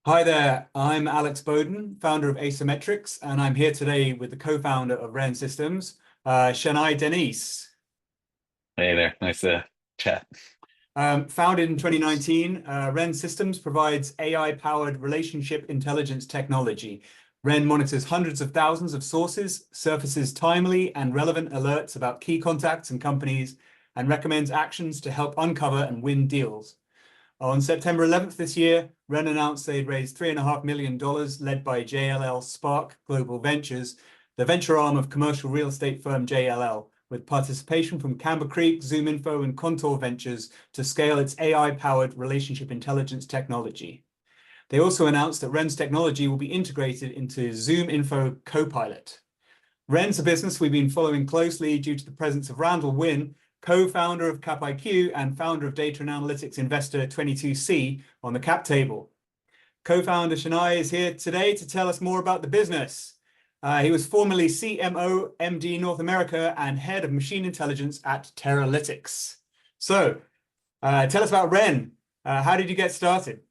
Hi there, I'm Alex Bowden, founder of Asymmetrix, and I'm here today with the co-founder of Ren Systems, Canay Deniz. Hey there, nice to chat. Founded in 2019, Ren Systems provides AI-powered relationship intelligence technology. Ren monitors hundreds of thousands of sources, surfaces timely and relevant alerts about key contacts and companies, and recommends actions to help uncover and win deals. On September 11th this year, Ren announced they'd raised $3.5 million led by JLL Spark Global Ventures, the venture arm of commercial real estate firm JLL, with participation from Camber Creek, ZoomInfo, and Contour Ventures to scale its AI-powered relationship intelligence technology. They also announced that Ren's technology will be integrated into ZoomInfo Copilot. Ren's a business we've been following closely due to the presence of Randall Winn, co-founder of CapIQ and founder of data and analytics investor 22C on the cap table. Co-founder Canay is here today to tell us more about the business. He was formerly CMO, MD North America, and head of machine intelligence at Teralytics. So tell us about Ren. How did you get started?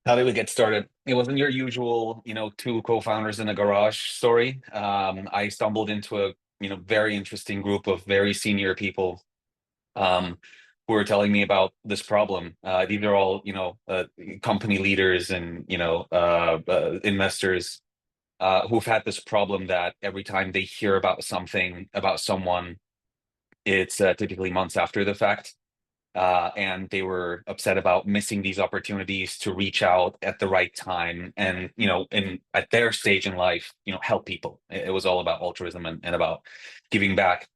How did we get started? It wasn't your usual, two co-founders in a garage story. I stumbled into a, very interesting group of very senior people who were telling me about this problem. These are all, company leaders and, investors who've had this problem that every time they hear about something, about someone, it's typically months after the fact. And they were upset about missing these opportunities to reach out at the right time and at their stage in life help people. It was all about altruism and about giving back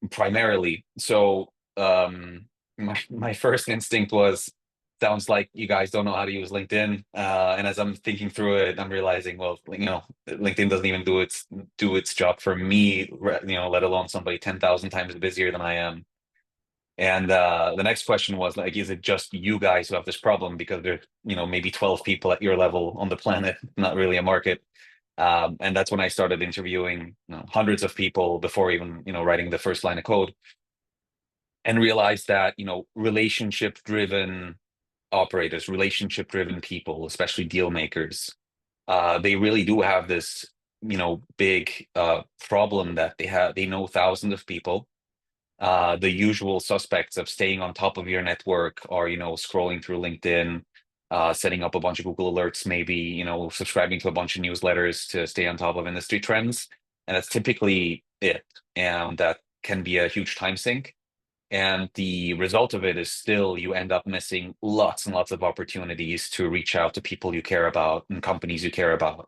primarily. So my first instinct was, sounds like you guys don't know how to use LinkedIn, and as I'm thinking through it, I'm realizing, well, LinkedIn doesn't even do its job for me, let alone somebody 10,000 times busier than I am. And the next question was, like, is it just you guys who have this problem? Because there's, maybe 12 people at your level on the planet, not really a market. And that's when I started interviewing hundreds of people before even, writing the first line of code, and realized that, relationship-driven operators, relationship-driven people, especially deal makers, they really do have this, big problem that they know thousands of people. The usual suspects of staying on top of your network are, scrolling through LinkedIn, setting up a bunch of Google alerts, maybe, subscribing to a bunch of newsletters to stay on top of industry trends. And that's typically it. And that can be a huge time sink. And the result of it is still you end up missing lots and lots of opportunities to reach out to people you care about and companies you care about,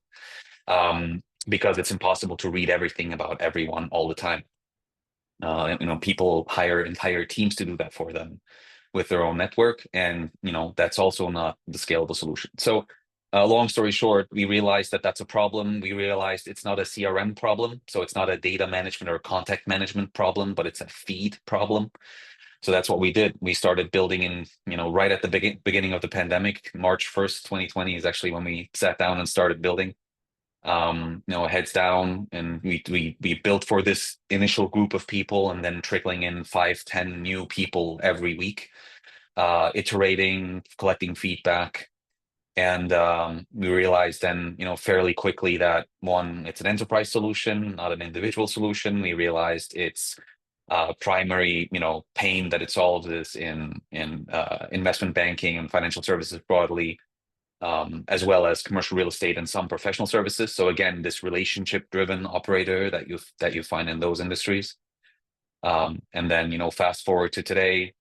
because it's impossible to read everything about everyone all the time. People hire entire teams to do that for them with their own network, and that's also not the scalable solution. So, long story short, we realized that that's a problem. We realized it's not a CRM problem, so it's not a data management or contact management problem, but it's a feed problem. So that's what we did. We started building in, right at the beginning of the pandemic. March 1st, 2020 is actually when we sat down and started building. Heads down, and we built for this initial group of people, and then trickling in 5-10 new people every week, iterating, collecting feedback. And we realized then, fairly quickly that, one, it's an enterprise solution, not an individual solution. We realized its primary, pain that it solves is in investment banking and financial services broadly, as well as commercial real estate and some professional services. So again, this relationship-driven operator that you find in those industries. And then, fast forward to today,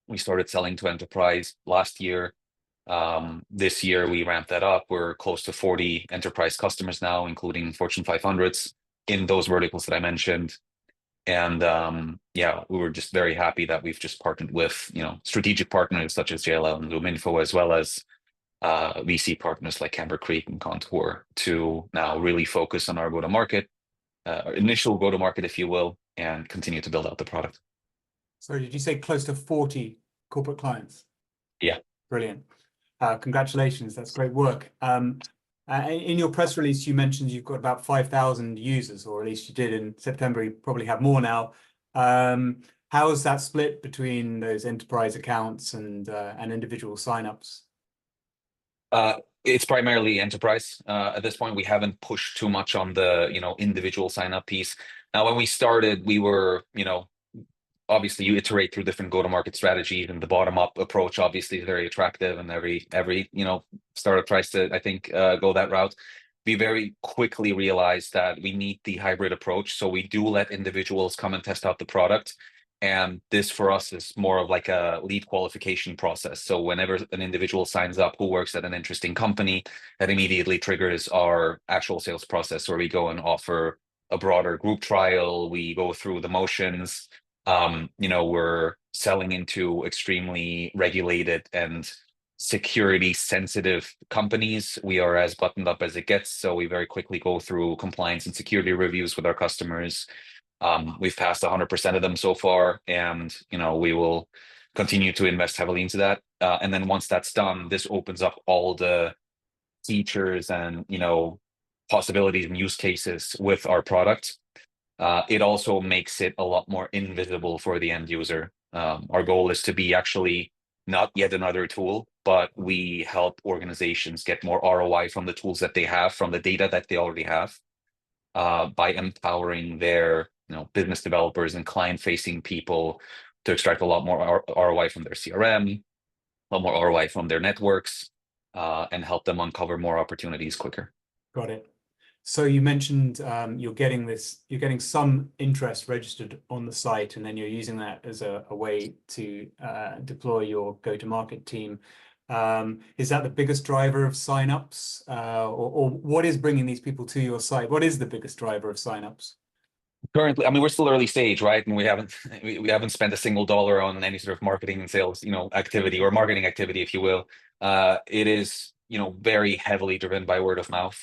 we started selling to enterprise last year. This year we ramped that up. We're close to 40 enterprise customers now, including Fortune 500s in those verticals that I mentioned. And we were just very happy that we've just partnered with, strategic partners such as JLL and ZoomInfo, as well as VC partners like Camber Creek and Contour, to now really focus on our go-to-market, initial go-to-market, if you will, and continue to build out the product. So did you say close to 40 corporate clients? Yeah. Brilliant. Congratulations. That's great work. In your press release, you mentioned you've got about 5,000 users, or at least you did in September. You probably have more now. How is that split between those enterprise accounts and individual signups? It's primarily enterprise. At this point, we haven't pushed too much on the, individual sign up piece. Now, when we started, we were, obviously you iterate through different go-to-market strategies, and the bottom-up approach obviously is very attractive, and every startup tries to, I think, go that route. We very quickly realized that we need the hybrid approach, so we do let individuals come and test out the product. And this for us is more of like a lead qualification process. So whenever an individual signs up who works at an interesting company, that immediately triggers our actual sales process, where we go and offer a broader group trial. We go through the motions. We're selling into extremely regulated and security sensitive companies. We are as buttoned up as it gets. So we very quickly go through compliance and security reviews with our customers. We've passed 100% of them so far, and we will continue to invest heavily into that. And then once that's done, this opens up all the features and possibilities and use cases with our product. It also makes it a lot more invisible for the end user. Our goal is to be actually not yet another tool, but we help organizations get more ROI from the tools that they have, from the data that they already have, by empowering their business developers and client-facing people to extract a lot more ROI from their CRM, a lot more ROI from their networks, and help them uncover more opportunities quicker. Got it. So you mentioned you're getting some interest registered on the site, and then you're using that as a way to deploy your go-to-market team. Is that the biggest driver of signups, or what is bringing these people to your site? What is the biggest driver of signups? Currently, I mean, we're still early stage, right? And we haven't spent a single dollar on any sort of marketing and sales, activity or marketing activity, if you will. It is, very heavily driven by word of mouth.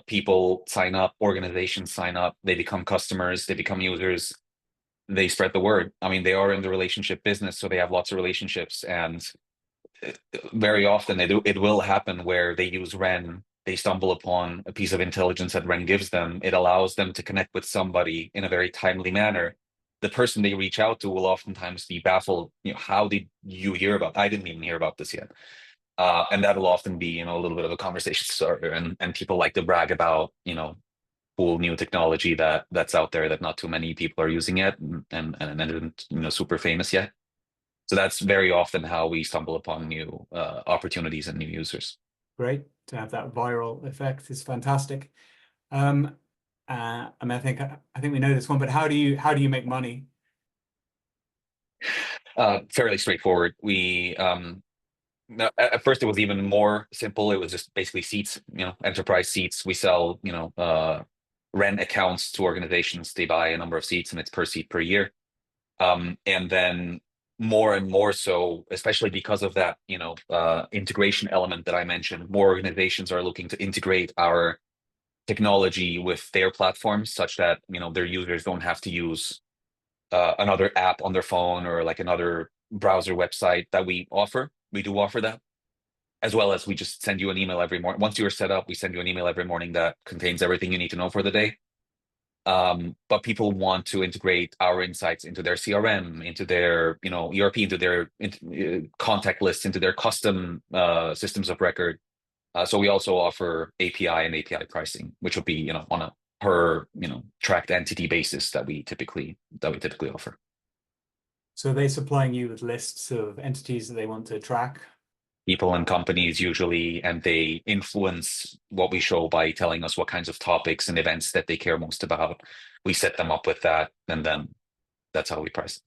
People sign up, organizations sign up, they become customers, they become users, they spread the word. I mean, they are in the relationship business, so they have lots of relationships, and very often it will happen where they use Ren. They stumble upon a piece of intelligence that Ren gives them. It allows them to connect with somebody in a very timely manner. The person they reach out to will oftentimes be baffled. How did you hear about? I didn't even hear about this yet. And that'll often be, a little bit of a conversation starter. And people like to brag about, cool new technology that's out there that not too many people are using yet, and isn't, super famous yet. So that's very often how we stumble upon new opportunities and new users. Great to have that viral effect is fantastic. I mean, I think we know this one, but how do you make money? Fairly straightforward. We at first it was even more simple. It was just basically seats, enterprise seats. We sell, rent accounts to organizations. They buy a number of seats, and it's per seat per year. And then more and more so, especially because of that, integration element that I mentioned, more organizations are looking to integrate our technology with their platforms, such that their users don't have to use another app on their phone or like another browser website that we offer. We do offer that, as well as we just send you an email every morning. Once you are set up, we send you an email every morning that contains everything you need to know for the day. But people want to integrate our insights into their CRM, into their ERP, into their contact lists, into their custom systems of record. So we also offer API and API pricing, which would be on a per tracked entity basis that we typically offer. So are they supplying you with lists of entities that they want to track? People and companies usually, and they influence what we show by telling us what kinds of topics and events that they care most about. We set them up with that, and then that's how we price.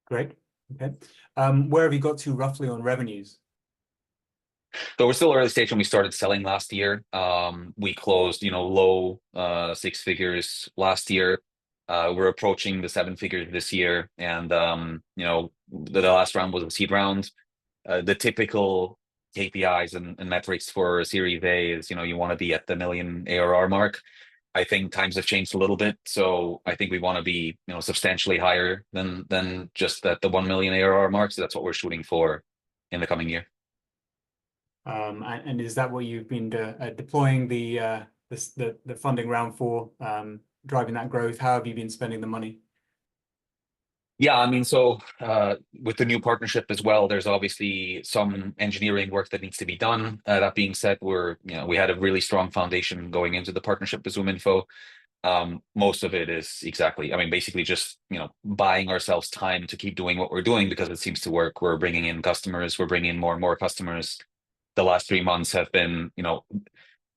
Great. Okay. Where have you got to roughly on revenues? So we're still early stage. When we started selling last year, we closed, low 6 figures last year. We're approaching the 7 figures this year, and the last round was a seed round. The typical KPIs and metrics for Series A is, you want to be at the $1 million ARR mark. I think times have changed a little bit, so I think we want to be, substantially higher than just at the 1 million ARR mark. So that's what we're shooting for in the coming year. And is that what you've been deploying the funding round for, driving that growth? How have you been spending the money? Yeah, I mean, so with the new partnership as well, there's obviously some engineering work that needs to be done. That being said, we had a really strong foundation going into the partnership with ZoomInfo. Most of it is exactly, I mean, basically just, buying ourselves time to keep doing what we're doing because it seems to work. We're bringing in customers, we're bringing in more and more customers. The last 3 months have been,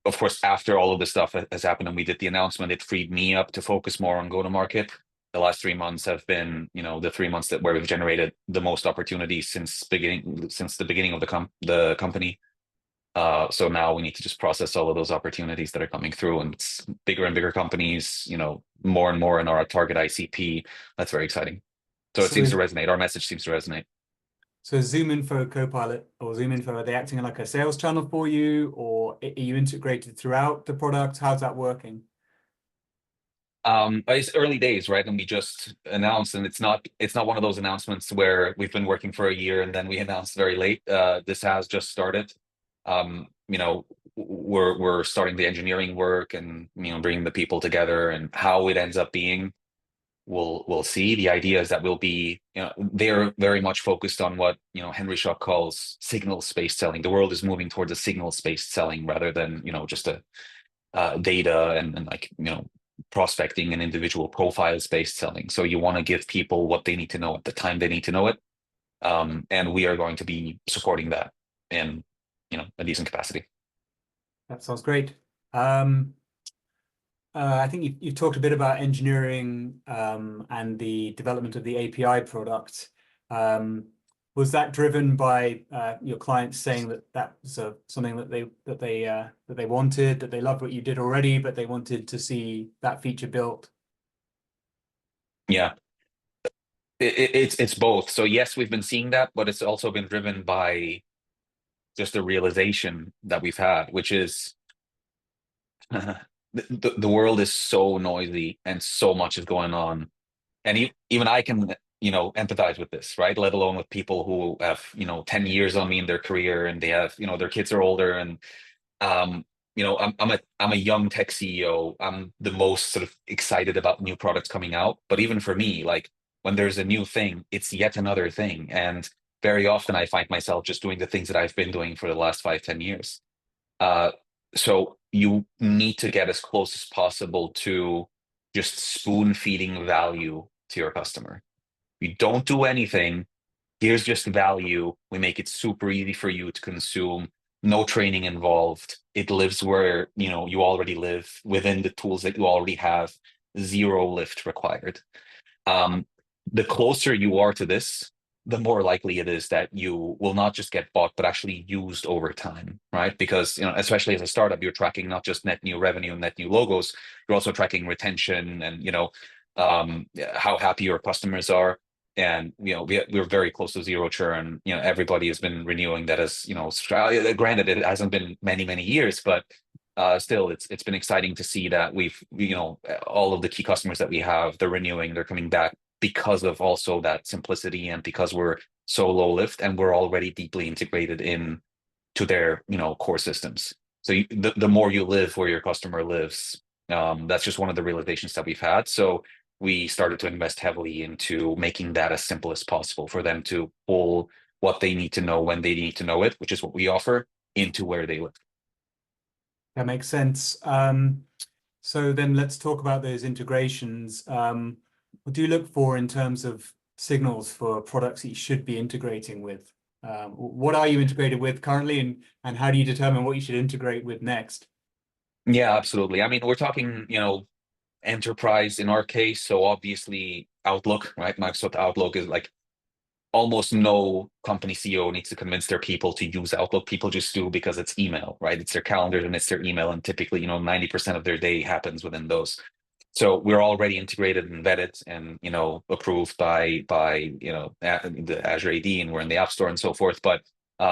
of course, after all of this stuff has happened and we did the announcement, it freed me up to focus more on go-to-market. The last 3 months have been, the 3 months where we've generated the most opportunities since the beginning of the company. So now we need to just process all of those opportunities that are coming through, and it's bigger and bigger companies, more and more in our target ICP. That's very exciting. So it So seems to resonate. Our message seems to resonate. So ZoomInfo Copilot or ZoomInfo, are they acting like a sales channel for you, or are you integrated throughout the product? How's that working? It's early days, right? And we just announced, and it's not one of those announcements where we've been working for a year and then we announced very late. This has just started. We're starting the engineering work and bringing the people together, and how it ends up being, we'll see. The idea is that we'll be, they're very much focused on what Henry Schuck calls signals-based selling. The world is moving towards a signals-based selling rather than just a data and like prospecting and individual profiles-based selling. So you want to give people what they need to know at the time they need to know it, and we are going to be supporting that in a decent capacity. That sounds great. I think you've talked a bit about engineering and the development of the API product. Was that driven by your clients saying that was something that they wanted, that they loved what you did already, but they wanted to see that feature built? Yeah, it's both. So yes, we've been seeing that, but it's also been driven by just a realization that we've had, which is the world is so noisy and so much is going on, and even I can empathize with this, right? Let alone with people who have 10 years on me in their career, and they have their kids are older, and I'm a young tech CEO. I'm the most sort of excited about new products coming out, but even for me, like when there's a new thing, it's yet another thing, and very often I find myself just doing the things that I've been doing for the last 5-10 years. So you need to get as close as possible to just spoon feeding value to your customer. You don't do anything. Here's just value. We make it super easy for you to consume. No training involved. It lives where you already live, within the tools that you already have. Zero lift required. The closer you are to this, the more likely it is that you will not just get bought, but actually used over time, right? Because especially as a startup, you're tracking not just net new revenue, net new logos, you're also tracking retention and how happy your customers are. And we're very close to zero churn. Everybody has been renewing that as granted, it hasn't been many years, but still it's been exciting to see that we've all of the key customers that we have, they're renewing, they're coming back because of also that simplicity, and because we're so low lift and we're already deeply integrated in to their core systems. So the more you live where your customer lives, that's just one of the realizations that we've had. So we started to invest heavily into making that as simple as possible for them to pull what they need to know when they need to know it, which is what we offer, into where they live. That makes sense. So then let's talk about those integrations. What do you look for in terms of signals for products that you should be integrating with? What are you integrated with currently, and how do you determine what you should integrate with next? Yeah, absolutely. I mean, we're talking, enterprise in our case. So obviously Outlook, right? Microsoft Outlook is like almost no company CEO needs to convince their people to use Outlook. People just do because it's email, right? It's their calendar and it's their email. And typically, 90% of their day happens within those. So we're already integrated and vetted and, approved by the Azure AD, and we're in the App Store and so forth. But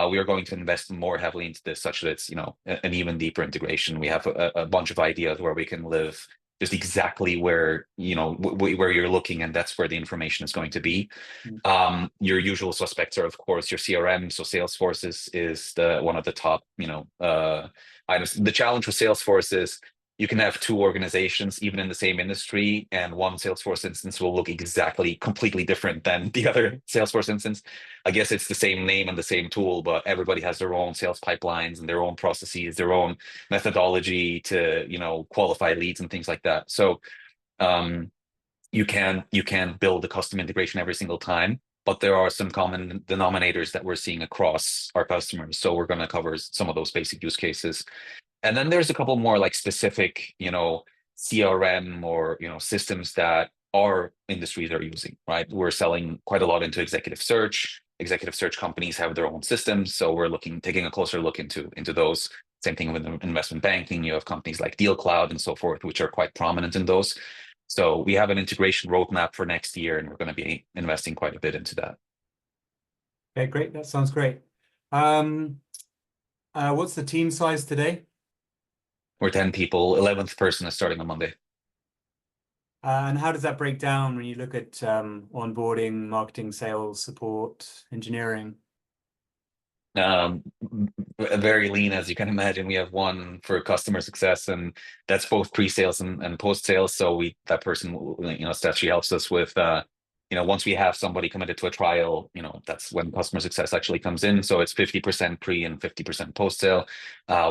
we are going to invest more heavily into this, such that it's, an even deeper integration. We have a bunch of ideas where we can live just exactly where, where you're looking, and that's where the information is going to be. Your usual suspects are, of course, your CRM. So Salesforce is one of the top, items. The challenge with Salesforce is you can have two organizations, even in the same industry, and one Salesforce instance will look exactly completely different than the other Salesforce instance. I guess it's the same name and the same tool, but everybody has their own sales pipelines and their own processes, their own methodology to, qualify leads and things like that. So you can build a custom integration every single time, but there are some common denominators that we're seeing across our customers. So we're going to cover some of those basic use cases. And then there's a couple more like specific, CRM or, systems that our industries are using, right? We're selling quite a lot into executive search. Executive search companies have their own systems. So we're taking a closer look into those. Same thing with investment banking. You have companies like Deal Cloud and so forth, which are quite prominent in those. So we have an integration roadmap for next year, and we're going to be investing quite a bit into that. Okay, great. That sounds great. What's the team size today? We're 10 people. 11th person is starting on Monday. And how does that break down when you look at onboarding, marketing, sales, support, engineering? Very lean, as you can imagine. We have one for customer success, and that's both pre-sales and post-sales. So that person, actually helps us with, once we have somebody committed to a trial, that's when customer success actually comes in. So it's 50% pre and 50% post-sale.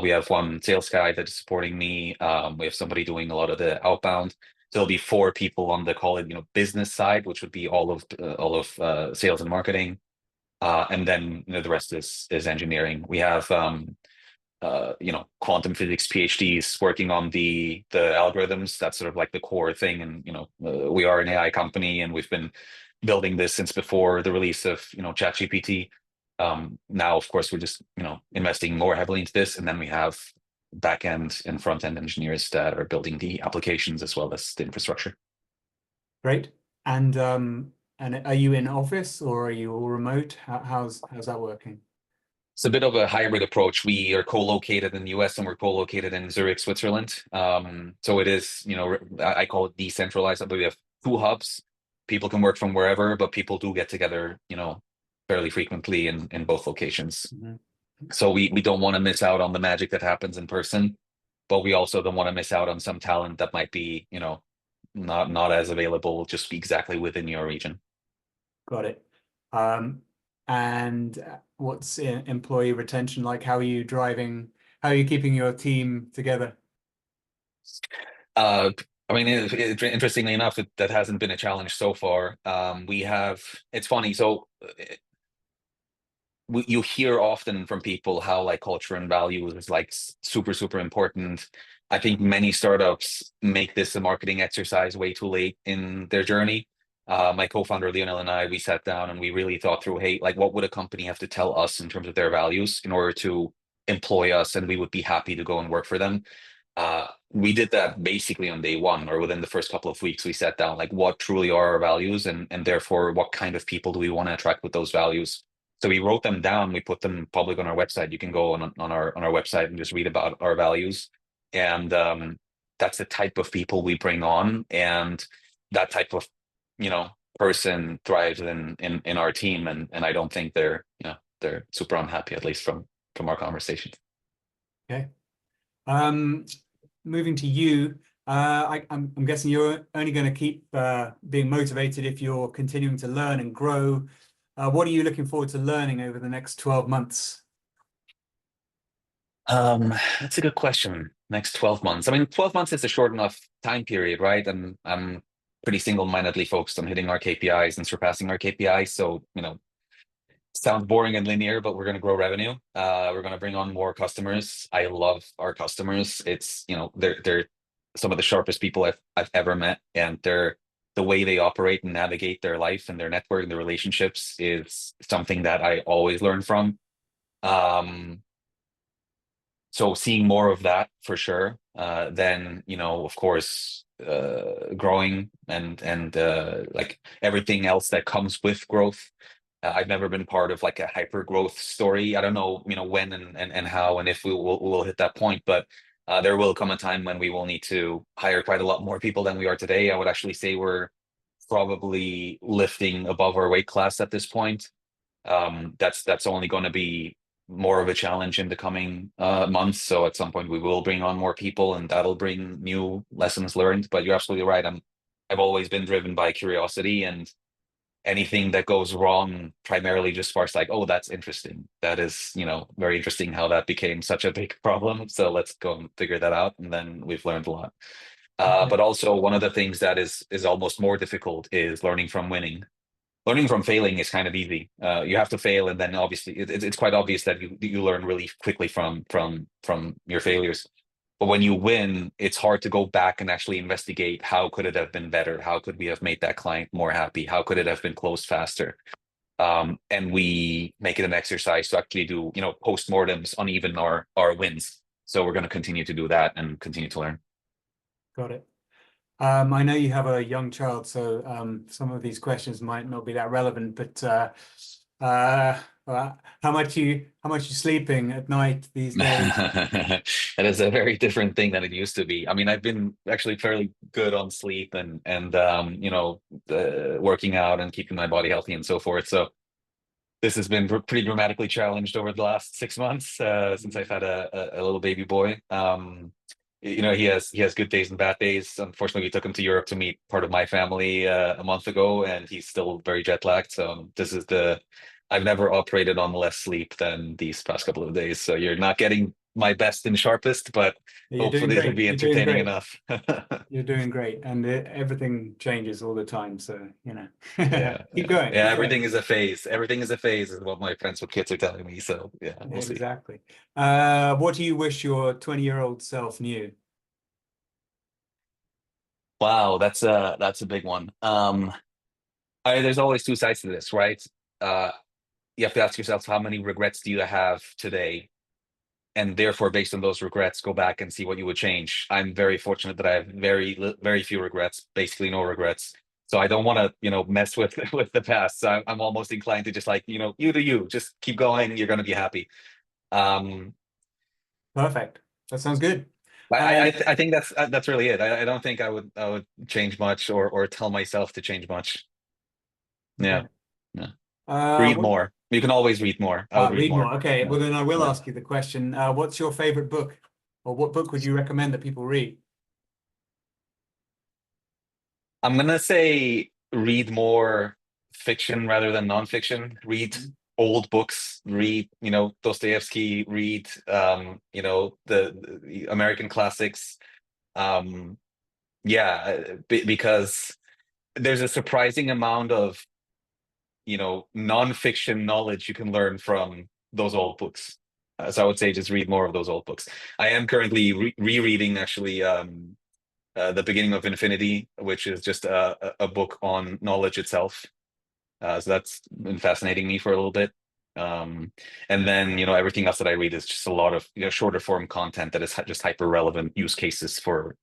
We have one sales guy that is supporting me. We have somebody doing a lot of the outbound. So there'll be 4 people on the, call it, business side, which would be all of sales and marketing. And then the rest is engineering. We have quantum physics PhDs working on the algorithms. That's sort of like the core thing. And we are an AI company, and we've been building this since before the release of ChatGPT. Now, of course, we're just investing more heavily into this, and then we have back-end and front-end engineers that are building the applications as well as the infrastructure. Great. And are you in office or are you all remote? How's that working? It's a bit of a hybrid approach. We are co-located in the US and we're co-located in Zurich, Switzerland. So it is, I call it decentralized. We have 2 hubs. People can work from wherever, but people do get together, fairly frequently in both locations. Mm-hmm. So we don't want to miss out on the magic that happens in person, but we also don't want to miss out on some talent that might be, not as available just exactly within your region. Got it. And what's employee retention like? How are you keeping your team together? Interestingly enough, that hasn't been a challenge so far. It's funny. So you hear often from people how like culture and values is like super, super important. I think many startups make this a marketing exercise way too late in their journey. My co-founder Lionel and I, we sat down and we really thought through, hey, like what would a company have to tell us in terms of their values in order to employ us, and we would be happy to go and work for them. We did that basically on day one, or within the first couple of weeks. We sat down like what truly are our values, and therefore what kind of people do we want to attract with those values. So we wrote them down. We put them public on our website. You can go on our website and just read about our values. And that's the type of people we bring on, and that type of person thrives in our team. And I don't think they're super unhappy, at least from our conversations. Okay. Moving to you, I'm guessing you're only going to keep being motivated if you're continuing to learn and grow. What are you looking forward to learning over the next 12 months? That's a good question. Next 12 months. 12 months is a short enough time period, right? And I'm pretty single-mindedly focused on hitting our KPIs and surpassing our KPIs. So, sounds boring and linear, but we're going to grow revenue. We're going to bring on more customers. I love our customers. It's, they're some of the sharpest people I've ever met, and the way they operate and navigate their life and their network and their relationships is something that I always learn from. So seeing more of that for sure. Then, of course, growing and like everything else that comes with growth. I've never been part of like a hyper growth story. I don't know, when and how and if we'll hit that point, but there will come a time when we will need to hire quite a lot more people than we are today. I would actually say we're probably lifting above our weight class at this point. That's only going to be more of a challenge in the coming months. So at some point we will bring on more people, and that'll bring new lessons learned. But you're absolutely right. I've always been driven by curiosity, and anything that goes wrong primarily just sparks like, oh, that's interesting. That is, very interesting how that became such a big problem. So let's go and figure that out. And then we've learned a lot. But also one of the things that is almost more difficult is learning from winning. Learning from failing is kind of easy. You have to fail, and then obviously it's quite obvious that you learn really quickly from your failures. But when you win, it's hard to go back and actually investigate how could it have been better? How could we have made that client more happy? How could it have been closed faster? And we make it an exercise to actually do, postmortems on even our wins. So we're going to continue to do that and continue to learn. Got it. I know you have a young child, so some of these questions might not be that relevant, but how much you sleeping at night these days? That is a very different thing than it used to be. I mean, I've been actually fairly good on sleep and working out and keeping my body healthy and so forth. So this has been pretty dramatically challenged over the last 6 months since I've had a little baby boy. He has good days and bad days. Unfortunately, we took him to Europe to meet part of my family a month ago, and he's still very jet lagged. So I've never operated on less sleep than these past couple of days. So you're not getting my best and sharpest, but hopefully it'll be entertaining enough. You're doing great, and everything changes all the time. So keep going. Yeah, everything is a phase. Everything is a phase, is what my friends with kids are telling me. So we'll see. Exactly. What do you wish your 20-year-old self knew? Wow, that's a big one. There's always two sides to this, right? You have to ask yourself, how many regrets do you have today? And therefore, based on those regrets, go back and see what you would change. I'm very fortunate that I have very few regrets, basically no regrets. So I don't want to, mess with the past. So I'm almost inclined to just you do you, just keep going. You're going to be happy. Perfect. That sounds good. I think that's really it. I don't think I would change much or tell myself to change much. Yeah. Read more. You can always read more. I would read more. Okay. Well, then I will ask you the question. What's your favorite book, or what book would you recommend that people read? I'm going to say read more fiction rather than nonfiction. Read old books, read, Dostoevsky, read, the American classics. Because there's a surprising amount of nonfiction knowledge you can learn from those old books. So I would say just read more of those old books. I am currently rereading actually The Beginning of Infinity, which is just a book on knowledge itself. So that's been fascinating me for a little bit. And then everything else that I read is just a lot of shorter form content that is just hyper relevant use cases for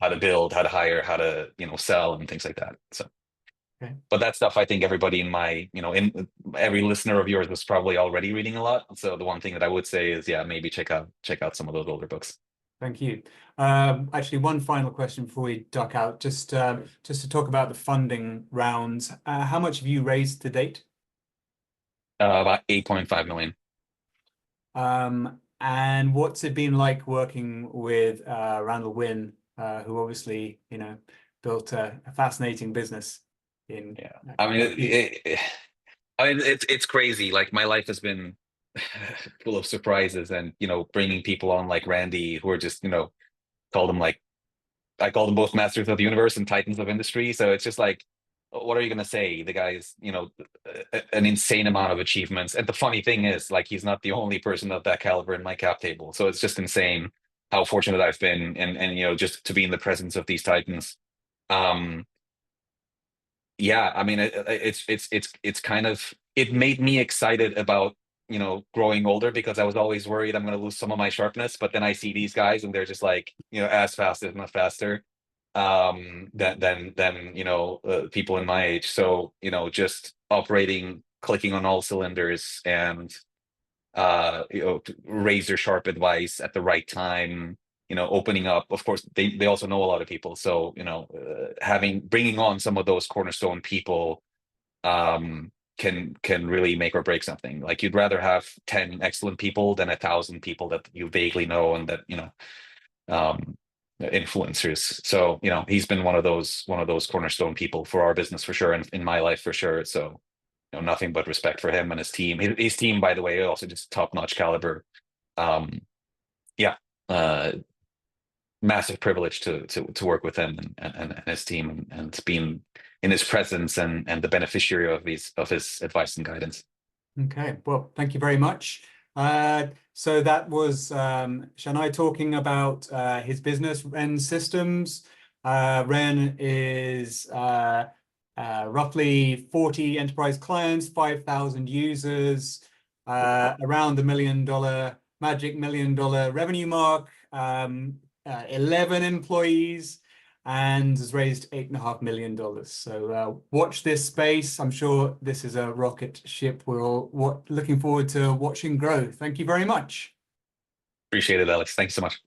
how to build, how to hire, how to sell, and things like that. So. Okay. But that stuff, I think everybody in my, in every listener of yours was probably already reading a lot. So the one thing that I would say is, maybe check out some of those older books. Thank you. Actually, one final question before we duck out, just to talk about the funding rounds. How much have you raised to date? About 8.5 million. And what's it been like working with Randall Winn, who obviously, built a fascinating business? I mean, it's crazy. Like, my life has been full of surprises, and bringing people on like Randy, who are just I call them both masters of the universe and titans of industry. So it's just like, what are you gonna say? The guy's an insane amount of achievements, and the funny thing is, like, he's not the only person of that caliber in my cap table. So it's just insane how fortunate I've been, and just to be in the presence of these titans. I mean, it's kind of, it made me excited about growing older, because I was always worried I'm going to lose some of my sharpness. But then I see these guys, and they're just like as fast, if not faster, than people in my age. So just operating, clicking on all cylinders, and razor sharp advice at the right time. Opening up. Of course, they also know a lot of people. So bringing on some of those cornerstone people can really make or break something. Like you'd rather have 10 excellent people than 1,000 people that you vaguely know and that, you know, influencers. So, you know, he's been one of those cornerstone people for our business for sure, and in my life for sure. So, you know, nothing but respect for him and his team. His team, by the way, also just top-notch caliber. Yeah, massive privilege to work with him and his team, and being in his presence and the beneficiary of his advice and guidance. Okay, well, thank you very much. So that was Canay talking about his business, Ren Systems. Ren is roughly 40 enterprise clients, 5,000 users, around the magic $1 million revenue mark, 11 employees, and has raised $8.5 million. So watch this space. I'm sure this is a rocket ship. We're all looking forward to watching grow. Thank you very much. Appreciate it, Alex. Thanks so much.